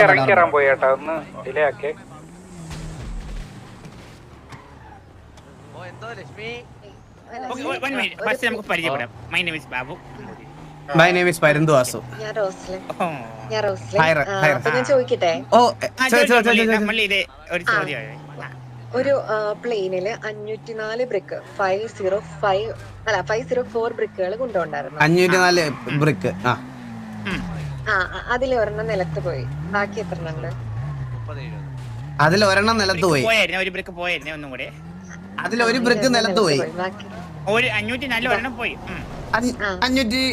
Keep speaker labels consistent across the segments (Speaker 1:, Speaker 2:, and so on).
Speaker 1: ഇറങ്ങി കയറാൻ പോയി കേട്ടോ, ഒന്ന് ഡിലേ ആക്കി.
Speaker 2: നമുക്ക് പരിചയപ്പെടാം. My name is Babu.
Speaker 3: My name is Parindu Asu.
Speaker 4: ഞാൻ ചോദിക്കട്ടെ,
Speaker 2: ഒരു ചോദ്യം.
Speaker 4: ഒരു പ്ലെയിനില് 504 ബ്രിക്ക് 504 ബ്രിക്കുകൾ കൊണ്ടുപോണ്ടായിരുന്നു.
Speaker 3: 504 ബ്രിക്ക്.
Speaker 4: അതിൽ ഒരെണ്ണം നിലത്ത് പോയി, ബാക്കി എത്ര ഉണ്ട്?
Speaker 3: അതിൽ ഒരെണ്ണം നിലത്ത് പോയി.
Speaker 2: ഒരു ബ്രിക്ക് പോയായിരുന്നു, ഒന്നും കൂടെ.
Speaker 3: അതിൽ ഒരു ബ്രിക്ക് നിലത്ത് പോയി.
Speaker 2: ഒരു 504 ഒരെണ്ണം പോയി.
Speaker 4: 503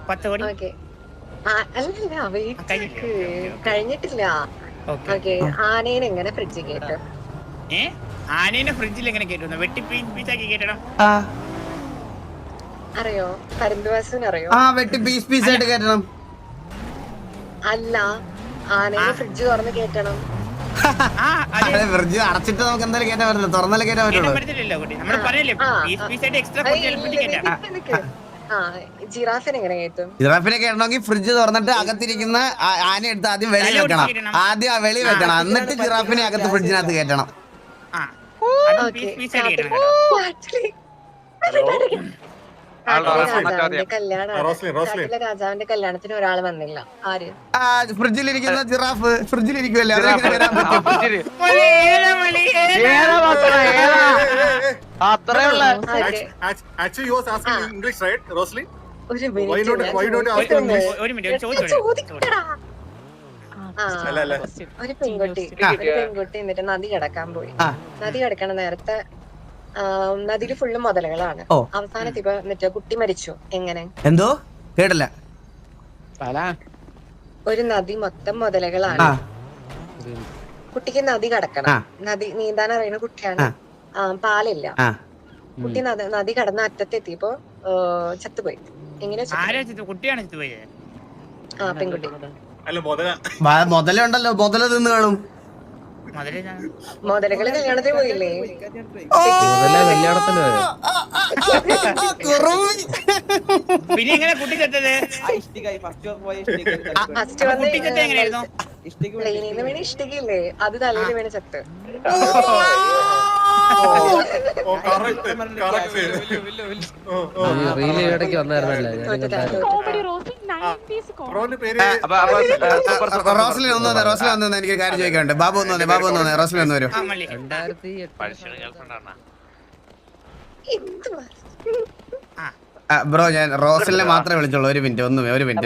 Speaker 2: 10 കോടി
Speaker 4: അല്ലല്ല, കഴിഞ്ഞിട്ടില്ല. ആനേനെ എങ്ങനെ ഫ്രിഡ്ജ് കേട്ടു?
Speaker 2: ആനേനെ ഫ്രിഡ്ജിൽ എങ്ങനെ കേട്ടു? വെട്ടി പീസാക്കി കേട്ടണം.
Speaker 4: അറിയോ? പരന്തുവാസൻ അറിയോ?
Speaker 3: വെട്ടി പീസ് ആയിട്ട് കേട്ടണം.
Speaker 4: അല്ല, ആനേനെ ഫ്രിഡ്ജ് തുറന്ന് കേട്ടണം.
Speaker 3: ഫ്രിഡ്ജ് അടച്ചിട്ട് നമുക്ക് എന്തായാലും കേട്ടാൻ പറ്റില്ല, തുറന്നാലേ കേട്ടാൻ പറ്റുള്ളൂ.
Speaker 4: ജിറാഫിനെ എങ്ങനെ കേട്ടും?
Speaker 3: ജിറാഫിനെ കേട്ടണമെങ്കിൽ ഫ്രിഡ്ജ് തുറന്നിട്ട് അകത്തിരിക്കുന്ന ആന എടുത്ത് ആദ്യം വെളി വെക്കണം. ആദ്യം വെളി വെക്കണം, എന്നിട്ട് ജിറാഫിനെ അകത്ത് ഫ്രിഡ്ജിനകത്ത് കേട്ടണം.
Speaker 4: രാജാവിന്റെ കല്യാണത്തിന് ഒരാൾ വന്നില്ല. ആര്?
Speaker 3: ഫ്രിഡ്ജിലിരിക്കുന്ന ജിറാഫ് ഫ്രിഡ്ജിലിരിക്കുമല്ലേ,
Speaker 4: ഒരു പെൺകുട്ടി എന്നിട്ട് നദി കിടക്കാൻ പോയി. നദി കിടക്കണ നേരത്തെ നദിയില് ഫുള്ള് മുതലകളാണ്. അവസാനത്തെ ഇപ്പൊ എന്നിട്ട് കുട്ടി മരിച്ചു. എങ്ങനെ?
Speaker 3: എന്തോ കേട്ടില്ല.
Speaker 4: ഒരു നദി മൊത്തം മുതലകളാണ്. കുട്ടിക്ക് നദി കടക്കണം, നദി നീന്താൻ അറിയുന്ന കുട്ടിയാണ്. പാലില്ല. കുട്ടി നദി കടന്ന അറ്റത്തെത്തിയപ്പോ ചത്തുപോയി. എങ്ങനെ? പെൺകുട്ടി.
Speaker 3: മുതലുണ്ടല്ലോ, മുതല തിന്ന് കാണും.
Speaker 4: മുതലകള് കല്യാണത്തിന് പോയില്ലേ?
Speaker 2: പിന്നെ എങ്ങനെ കുട്ടി ചത്തത്?
Speaker 4: ഫസ്റ്റ് പ്ലെയിനിന്ന് വീണ് ഇഷ്ടികയില്ലേ, അത് തലയിൽ വീണ് ചത്ത്.
Speaker 3: റോസ്ലിൻ ഒന്ന് എനിക്ക് കാര്യം ചോദിക്കാനുണ്ട്. ബാബു ഒന്ന് റോസ്ലിൻ ഒന്ന് വരും. ബ്രോ, ഞാൻ റോസ്ലിനെ മാത്രമേ വിളിച്ചോളൂ. ഒരു മിനിറ്റ്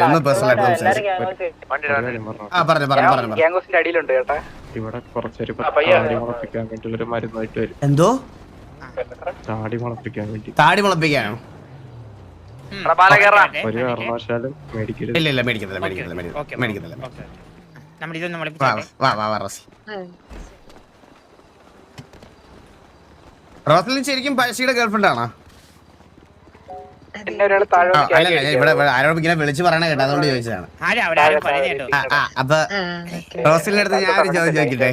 Speaker 3: ഒന്ന് പേഴ്സണൽ ആയിട്ട് സംസാരിച്ചു.
Speaker 5: ഇവിടെ കുറച്ചൊരു താടി മുളപ്പിക്കാൻ വേണ്ടിയുള്ളൊരു മരുന്നായിട്ട് വരും.
Speaker 3: എന്തോ?
Speaker 5: താടി മുളപ്പിക്കാൻ വേണ്ടി.
Speaker 3: താടി മുളപ്പിക്കാനോ?
Speaker 5: ഒരു കാരണവശാലും മേടിക്കരുത്.
Speaker 3: ഇല്ല മേടിക്കത്തില്ല. റോസ്ലിൻ ശരിക്കും പഴശ്ശിയുടെ ഗേൾഫ്രണ്ട് ആണോ? ഇവിടെ ആരോടും ഇങ്ങനെ വിളിച്ചു പറയണ കേട്ടോ, അതുകൊണ്ട് ചോദിച്ചതാണ്. അപ്പൊ റോസ്ലിന്റെ അടുത്ത് ഞാൻ ഒരു ചോദ്യം ചോദിക്കട്ടെ.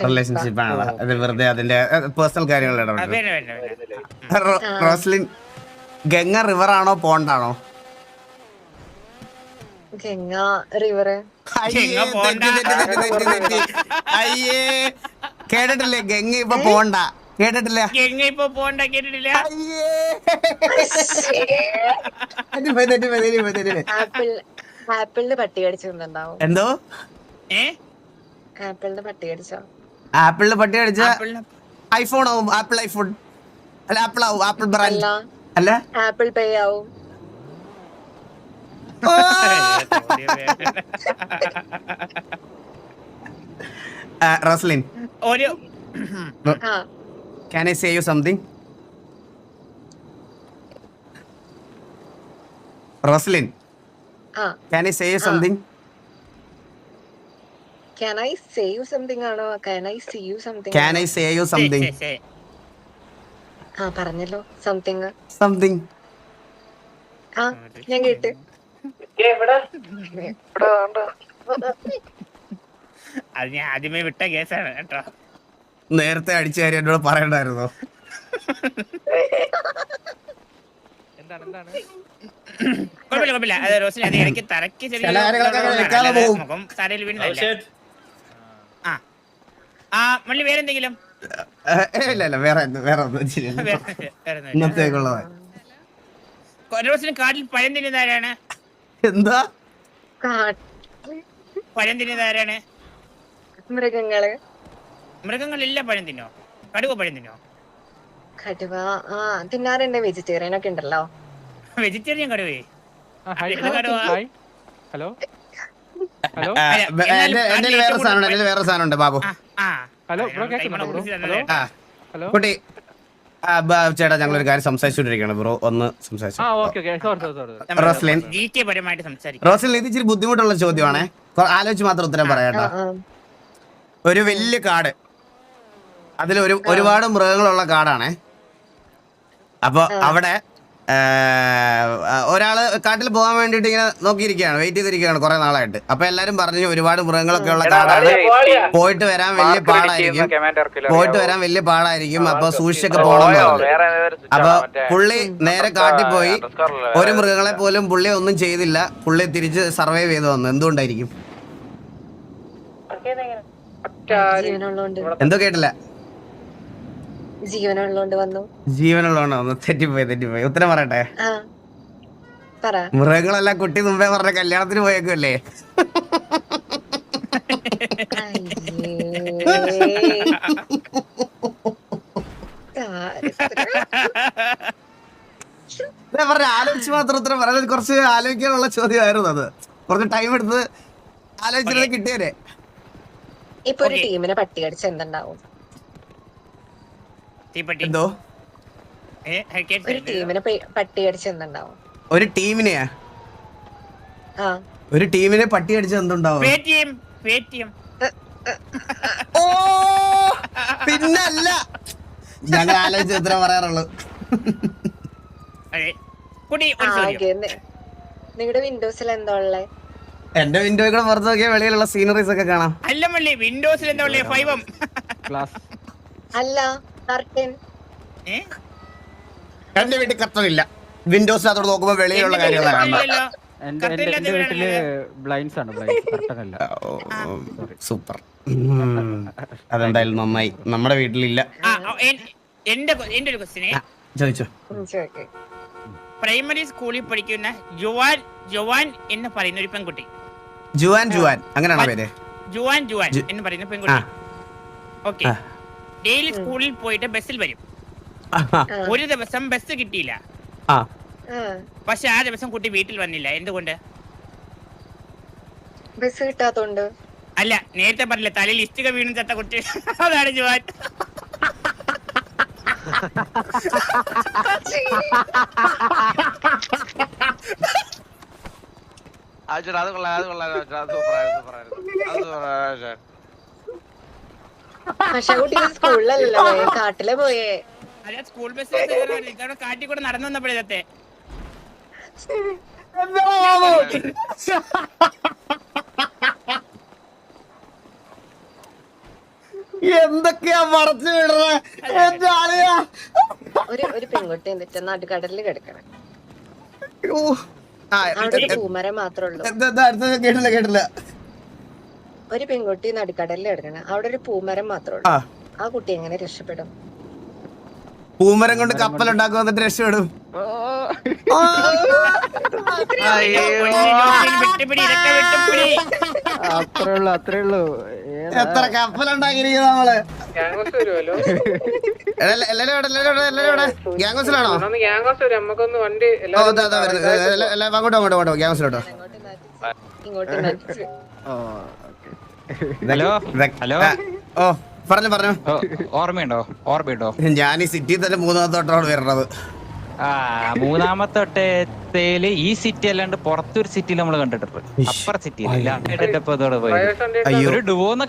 Speaker 3: റിലേഷൻഷിപ്പ് ആണോ? അത് വെറുതെ അതിന്റെ പേഴ്സണൽ കാര്യങ്ങൾ ഇടപെടും. റോസ്ലിൻ ഗംഗ റിവർ ആണോ പോണ്ടാണോ?
Speaker 4: ഗംഗ റിവർ.
Speaker 3: അയ്യേ, കേട്ടിട്ടില്ലേ? ഗംഗ ഇപ്പൊ പോണ്ട കേട്ടിട്ടില്ല.
Speaker 4: ആപ്പിളിന് പട്ടി കടിച്ചിട്ടുണ്ടാവും.
Speaker 3: എന്തോ?
Speaker 4: ആപ്പിളിന് പട്ടി കടിച്ചോ?
Speaker 3: ആപ്പിളിന് പട്ടി കടിച്ച ഐഫോൺ ആവും. ഐഫോൺ അല്ല, ആപ്പിൾ ആവും. ആപ്പിൾ ബ്രാൻഡ് അല്ല,
Speaker 4: ആപ്പിൾ പേ ആവും.
Speaker 3: Roslin, can I say you something? Roslyn, can I say you something?
Speaker 4: Can I say you something ആണോ? Can I see you something?
Speaker 3: Can I say you something?
Speaker 4: പറഞ്ഞല്ലോ something. ഞാൻ കേട്ട്.
Speaker 2: അത് ഞാൻ ആദ്യമേ വിട്ട കേസാണ് കേട്ടോ.
Speaker 3: നേരത്തെ അടിച്ച കാര്യം എന്നോട് പറയണ്ടായിരുന്നോ?
Speaker 2: കുഴപ്പമില്ല അത് റോസിന് അത് ഇടയ്ക്ക് തറയ്ക്ക്
Speaker 3: ചില കാര്യങ്ങളൊക്കെ അങ്ങനെ വെക്കാതെ പോകും.
Speaker 2: തറയിൽ വീണതല്ല. ആ മള്ളി വേറെന്തെങ്കിലും
Speaker 3: ഇല്ല വേറെ ഒന്നും ശരിയല്ല. ഇന്നത്തേക്കുള്ളതാ.
Speaker 2: റോസിന് കാട്ടിൽ പഴം തിന്നുന്നതാരാണ്?
Speaker 3: എന്താ
Speaker 2: പഴം തിന്നുന്നതാരാണ്?
Speaker 4: മൃഗങ്ങള്
Speaker 2: മൃഗങ്ങളെല്ല പഴം തിന്നോ? കടുവ പഴം തിന്നോ?
Speaker 4: കടുവ തിന്നാറുണ്ട്. വെജിറ്റേറിയൻ ഒക്കെ ഉണ്ടല്ലോ.
Speaker 2: വെജിറ്റേറിയൻ കടുവേ?
Speaker 5: ഹലോ
Speaker 3: എന്റെ വേറെ സാധനം ഉണ്ട് ബാബു.
Speaker 5: ഹലോ
Speaker 3: കുട്ടി ചേട്ടാ ഞങ്ങളൊരു കാര്യം സംസാരിച്ചോണ്ടിരിക്കുകയാണ് ബ്രോ, ഒന്ന് സംസാരിച്ചു. റോസ്ലിൻ റോസ്ലിൻ ഇത് ഇച്ചിരി ബുദ്ധിമുട്ടുള്ള ചോദ്യമാണേ, ആലോചിച്ച് മാത്രം ഉത്തരം പറയാട്ടോ. ഒരു വലിയ കാട്, അതിൽ ഒരുപാട് മൃഗങ്ങളുള്ള കാടാണേ. അപ്പൊ അവിടെ ഒരാള് കാട്ടിൽ പോകാൻ വേണ്ടിട്ട് ഇങ്ങനെ നോക്കിയിരിക്കുകയാണ്, വെയിറ്റ് ചെയ്തിരിക്കുകയാണ് കുറെ നാളായിട്ട്. അപ്പൊ എല്ലാരും പറഞ്ഞു ഒരുപാട് മൃഗങ്ങളൊക്കെ ഉള്ള കാടാണ്, പോയിട്ട് വരാൻ വലിയ പാടായിരിക്കും, അപ്പൊ സൂക്ഷിച്ചൊക്കെ പോകണം. അപ്പൊ പുള്ളി നേരെ കാട്ടിൽ പോയി, ഒരു മൃഗങ്ങളെ പോലും പുള്ളി ഒന്നും ചെയ്തില്ല, പുള്ളി തിരിച്ച് സർവൈവ് ചെയ്ത് വന്നു. എന്തുകൊണ്ടായിരിക്കും? എന്തോ കേട്ടില്ല.
Speaker 4: ജീവനുള്ളോണ്ട് വന്നു.
Speaker 3: തെറ്റിപ്പോയി. ഉത്തരം പറയട്ടെ? മൃഗങ്ങളെല്ലാം കുട്ടി മുമ്പേ പറഞ്ഞ കല്യാണത്തിന് പോയേക്കല്ലേ. ആലോചിച്ച് മാത്രം ഉത്തരം പറയാൻ, കുറച്ച് ആലോചിക്കാനുള്ള ചോദ്യമായിരുന്നു അത്. കുറച്ച് ടൈം എടുത്ത് ആലോചിച്ചത് കിട്ടിയേ.
Speaker 4: ഇപ്പൊ ഒരു ടീമിനെ പട്ടി അടിച്ച് എന്തുണ്ടാവും?
Speaker 3: എന്തോ
Speaker 4: ഒരു ടീമിനെ പട്ടി അടിച്ച് എന്തുണ്ടാവും?
Speaker 3: ഒരു ടീമിനെ പട്ടി അടിച്ച് എന്തുണ്ടാവും? ഓ പിന്നല്ല, ഞങ്ങൾ ആലോചിച്ച് ഉത്തരം പറയാറുള്ളൂ.
Speaker 4: നിങ്ങളുടെ വിൻഡോസിൽ എന്താ ഉള്ളേ?
Speaker 3: എന്റെ വിൻഡോയിൽ കൂടെ പുറത്ത് നോക്കിയാൽ വെളിയിലുള്ള സീനറീസ് ഒക്കെ കാണാം.
Speaker 2: അല്ല മള്ളി, വിൻഡോസിൽ എന്താ ഉള്ളേ?
Speaker 4: അല്ല കർട്ടൻ.
Speaker 3: എന്റെ വീട്ടിൽ കർട്ടനില്ല, വിൻഡോസ് അതോട് നോക്കുമ്പോ വെളിയിലുള്ള കാര്യങ്ങളാണ്. സൂപ്പർ, അതെന്തായാലും നന്നായി. നമ്മുടെ വീട്ടിലില്ല.
Speaker 2: എന്റെ ഒരു ക്വസ്റ്റ്യനെ
Speaker 3: ചോദിച്ചോ.
Speaker 2: പ്രൈമറി സ്കൂളിൽ പഠിക്കുന്ന ജുവാൻ എന്ന് പറയുന്ന ഒരു പെൺകുട്ടി.
Speaker 3: ജുവാൻ അങ്ങനെയാണോ പേര്?
Speaker 2: ജുവാൻ എന്ന് പറയുന്ന പെൺകുട്ടി. ഓക്കെ, ഡെയിലി സ്കൂളിൽ പോയിട്ട് ബസ്സിൽ വരും. ഒരു ദിവസം ബസ് കിട്ടിയില്ല, പക്ഷെ ആ ദിവസം കുട്ടി വീട്ടിൽ വന്നില്ല. എന്തുകൊണ്ട്?
Speaker 4: ബസ് കിട്ടാത്തോണ്ട്.
Speaker 2: അല്ല, നേരത്തെ പറഞ്ഞില്ല തലയിൽ ഇഷ്ടിക വീണു ചത്ത കുട്ടി, അതാണ് ജുവാൻ.
Speaker 4: പക്ഷെ കുട്ടി സ്കൂളിലല്ലോ പോയെ, കാട്ടിലെ പോയേ.
Speaker 2: അല്ല, സ്കൂൾ ബസ്സിൽ കാട്ടിൽ കൂടെ നടന്നു വന്നപ്പോഴത്തെ
Speaker 3: എന്തൊക്കെയാ മറച്ചു വിടുന്നത്?
Speaker 4: ഒരു പെൺകുട്ടി എന്നിട്ട് നടുക്കടലിൽ കിടക്കണം. പൂമരം മാത്രമേ ഉള്ളൂ.
Speaker 3: കേട്ടില്ല.
Speaker 4: ഒരു പെൺകുട്ടി നടുക്കടലിൽ കിടക്കണം, അവിടെ ഒരു പൂമരം മാത്രമേ ഉള്ളൂ. ആ കുട്ടി എങ്ങനെ രക്ഷപ്പെടും?
Speaker 3: പൂമരം കൊണ്ട് കപ്പൽ ഉണ്ടാക്കും, എന്നിട്ട് രക്ഷപ്പെടും.
Speaker 5: അത്രേ ഉള്ളൂ.
Speaker 3: എത്ര കപ്പലുണ്ടാക്കിയിരിക്കുന്നത് നമ്മള്. ഗ്യാങ്സിലാണോ? അങ്ങോട്ടോ ഗ്യാങ്സിലോട്ടോ.
Speaker 6: ഹലോ
Speaker 3: ഓ പറഞ്ഞു.
Speaker 6: ഓർമ്മയുണ്ടോ?
Speaker 3: ഞാൻ ഈ സിറ്റിയിൽ തന്നെ മൂന്നാമത്തോട്ടാണ് വരുന്നത്.
Speaker 6: മൂന്നാമത്തെ ഒട്ടേല് ഈ സിറ്റി അല്ലാണ്ട് പുറത്തൊരു സിറ്റിയിൽ നമ്മൾ കണ്ടിട്ടുണ്ട്. അപ്പുറ സിറ്റിയിൽ ഒരു ഡുവോന്ന്